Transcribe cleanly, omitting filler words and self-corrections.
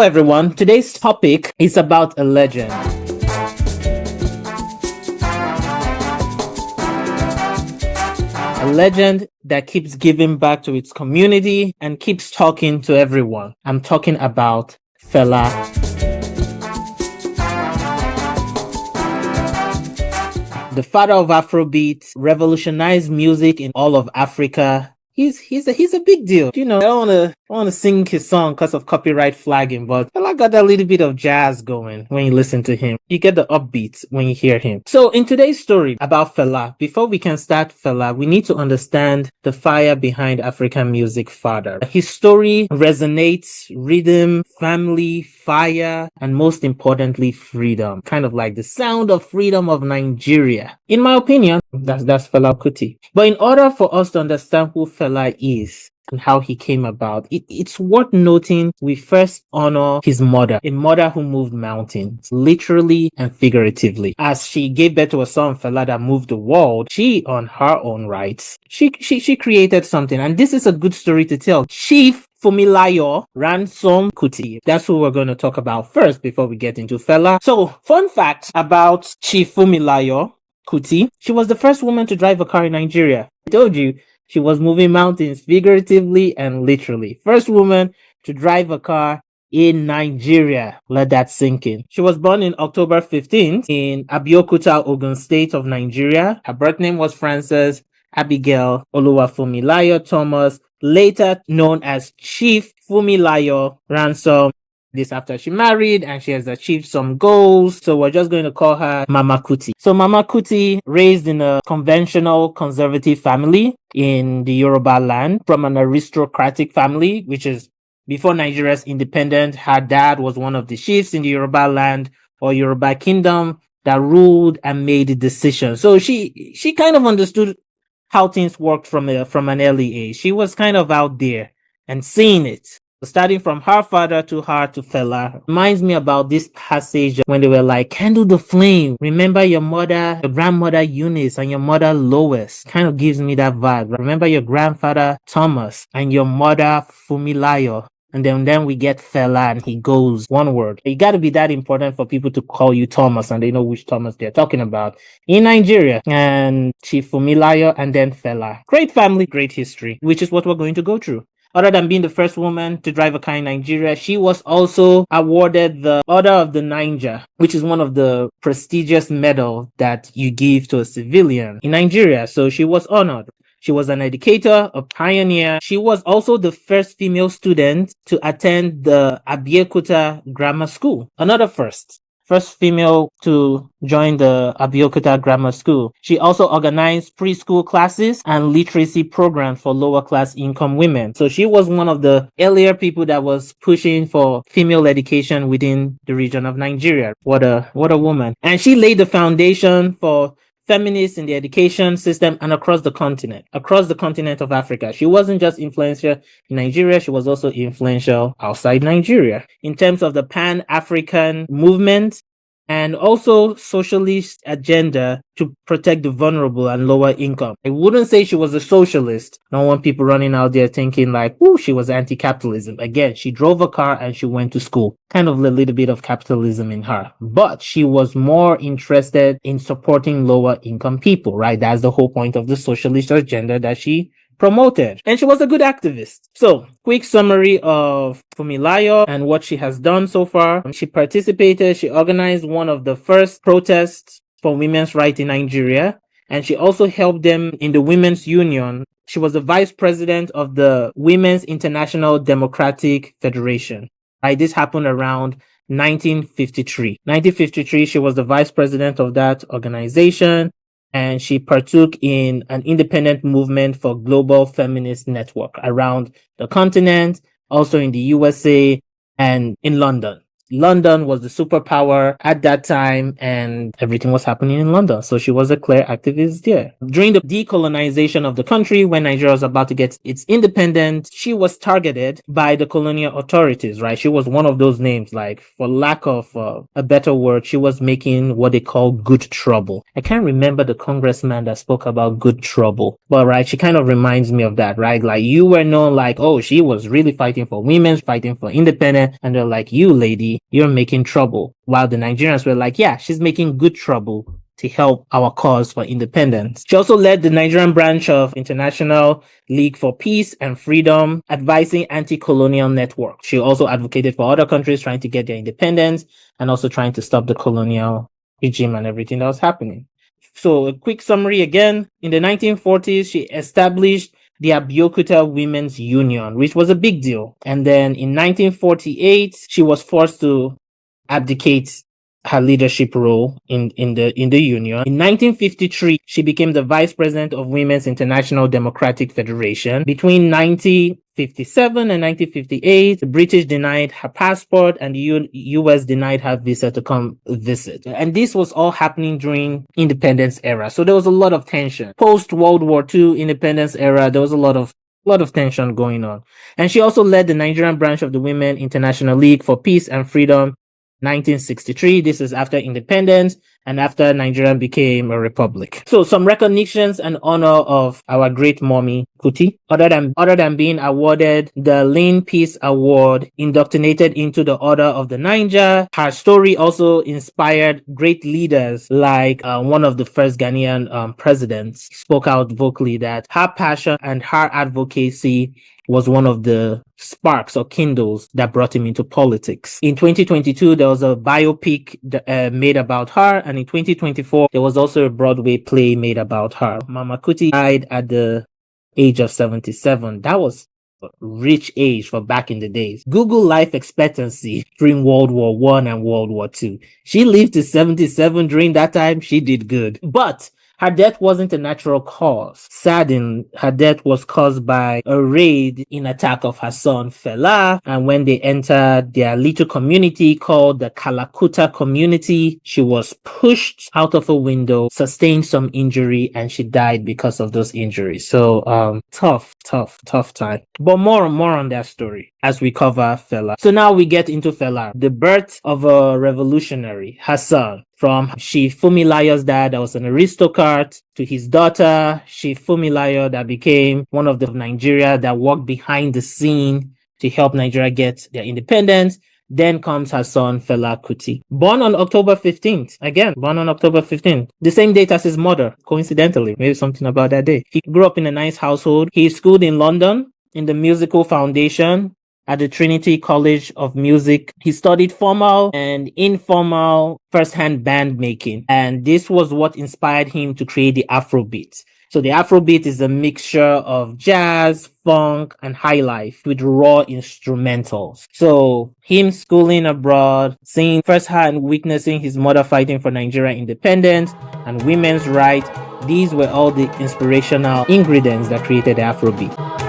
everyone. Today's topic is about a legend. A legend that keeps giving back to its community and keeps talking to everyone. I'm talking about Fela. The father of Afrobeat, revolutionized music in all of Africa. He's a big deal. I don't want to sing his song because of copyright flagging, but Fela got a little bit of jazz going when you listen to him. You get the upbeat when you hear him. So in today's story about Fela, before we can start Fela, we need to understand the fire behind African music father. His story resonates rhythm, family, fire, and most importantly, freedom. Kind of like the sound of freedom of Nigeria. In my opinion, that's Fela Kuti. But in order for us to understand who Fela is and how he came about, it's worth noting we first honor his mother, a mother who moved mountains, literally and figuratively. As she gave birth to a son, Fela, that moved the world, she, on her own rights, she created something. And this is a good story to tell. Chief Funmilayo Ransome-Kuti. That's who we're going to talk about first before we get into Fela. So, fun fact about Chief Funmilayo Kuti. She was the first woman to drive a car in Nigeria. I told you, she was moving mountains figuratively and literally. First woman to drive a car in Nigeria. Let that sink in. She was born in October 15th in Abeokuta, Ogun State of Nigeria. Her birth name was Frances Abigail Oluwafunmilayo Thomas, later known as Chief Funmilayo Ransome. This after she married and she has achieved some goals. So we're just going to call her Mama Kuti. So Mama Kuti, raised in a conventional conservative family in the Yoruba land from an aristocratic family, which is before Nigeria's independence. Her dad was one of the chiefs in the Yoruba land or Yoruba kingdom that ruled and made decisions. So she kind of understood how things worked from an early age. She was kind of out there and seeing it. Starting from her father to her to Fela, reminds me about this passage when they were like, kindle the flame. Remember your mother, your grandmother Eunice and your mother Lois. Kind of gives me that vibe. Remember your grandfather Thomas and your mother Funmilayo. And then we get Fela and he goes one word. You got to be that important for people to call you Thomas and they know which Thomas they're talking about. In Nigeria, and Chief Funmilayo and then Fela. Great family, great history, which is what we're going to go through. Other than being the first woman to drive a car in Nigeria, she was also awarded the Order of the Niger, which is one of the prestigious medals that you give to a civilian in Nigeria. So she was honored. She was an educator, a pioneer. She was also the first female student to attend the Abeokuta Grammar School. Another first female to join the Abeokuta Grammar School. She also organized preschool classes and literacy programs for lower class income women. So she was one of the earlier people that was pushing for female education within the region of Nigeria. What a woman. And she laid the foundation for feminists in the education system and across the continent of Africa. She wasn't just influential in Nigeria, she was also influential outside Nigeria in terms of the Pan-African movement and also socialist agenda to protect the vulnerable and lower income. I wouldn't say she was a socialist. I don't want people running out there thinking like, oh, she was anti-capitalism. Again, she drove a car and she went to school. Kind of a little bit of capitalism in her. But she was more interested in supporting lower income people, right? That's the whole point of the socialist agenda that she promoted. And she was a good activist. So, quick summary of Funmilayo and what she has done so far. She organized one of the first protests for women's rights in Nigeria, and she also helped them in the Women's Union. She was the vice president of the Women's International Democratic Federation. Right, this happened around 1953. 1953, she was the vice president of that organization, and she partook in an independent movement for global feminist network around the continent, also in the USA and in London. London was the superpower at that time, and everything was happening in London. So she was a clear activist there. During the decolonization of the country, when Nigeria was about to get its independence, she was targeted by the colonial authorities, right? She was one of those names, like, for lack of a better word, she was making what they call good trouble. I can't remember the congressman that spoke about good trouble, but right, she kind of reminds me of that, right? Like, you were known like, oh, she was really fighting for women, fighting for independence, and they're like, you lady, you're making trouble. While the Nigerians were like, yeah, she's making good trouble to help our cause for independence. She also led the Nigerian branch of International League for Peace and Freedom, advising anti-colonial network. She also advocated for other countries trying to get their independence and also trying to stop the colonial regime and everything that was happening. So a quick summary again. In the 1940s, she established the Abeokuta Women's Union, which was a big deal. And then in 1948, she was forced to abdicate her leadership role in the union. In 1953, she became the vice president of Women's International Democratic Federation. Between 1957 and 1958, the British denied her passport and the US denied her visa to come visit. And this was all happening during independence era. So there was a lot of tension. Post World War II independence era, there was a lot of tension going on. And she also led the Nigerian branch of the Women International League for Peace and Freedom, 1963. This is after independence and after Nigeria became a republic. So some recognitions and honor of our great mommy Kuti. Other than being awarded the Lynn Peace Award, indoctrinated into the Order of the Niger, her story also inspired great leaders like one of the first Ghanaian presidents spoke out vocally that her passion and her advocacy was one of the sparks or kindles that brought him into politics. In 2022, there was a biopic made about her, and in 2024, there was also a Broadway play made about her. Mama Kuti died at the age of 77. That was a rich age for back in the days. Google life expectancy during World War I and World War II. She lived to 77 during that time. She did good. But her death wasn't a natural cause. Sadly, her death was caused by a raid in attack of her son Fela. And when they entered their little community called the Kalakuta community, she was pushed out of a window, sustained some injury, and she died because of those injuries. So, tough time. But more on that story as we cover Fela. So now we get into Fela, the birth of a revolutionary, her son. From Funmilayo's dad, that was an aristocrat, to his daughter, Funmilayo, that became one of the Nigeria that worked behind the scene to help Nigeria get their independence. Then comes her son, Fela Kuti. Born on October 15th. Again, born on October 15th. The same date as his mother, coincidentally. Maybe something about that day. He grew up in a nice household. He schooled in London in the Musical Foundation at the Trinity College of Music. He studied formal and informal first-hand band making. And this was what inspired him to create the Afrobeat. So the Afrobeat is a mixture of jazz, funk, and high life with raw instrumentals. So him schooling abroad, seeing firsthand, witnessing his mother fighting for Nigeria independence and women's rights, these were all the inspirational ingredients that created the Afrobeat.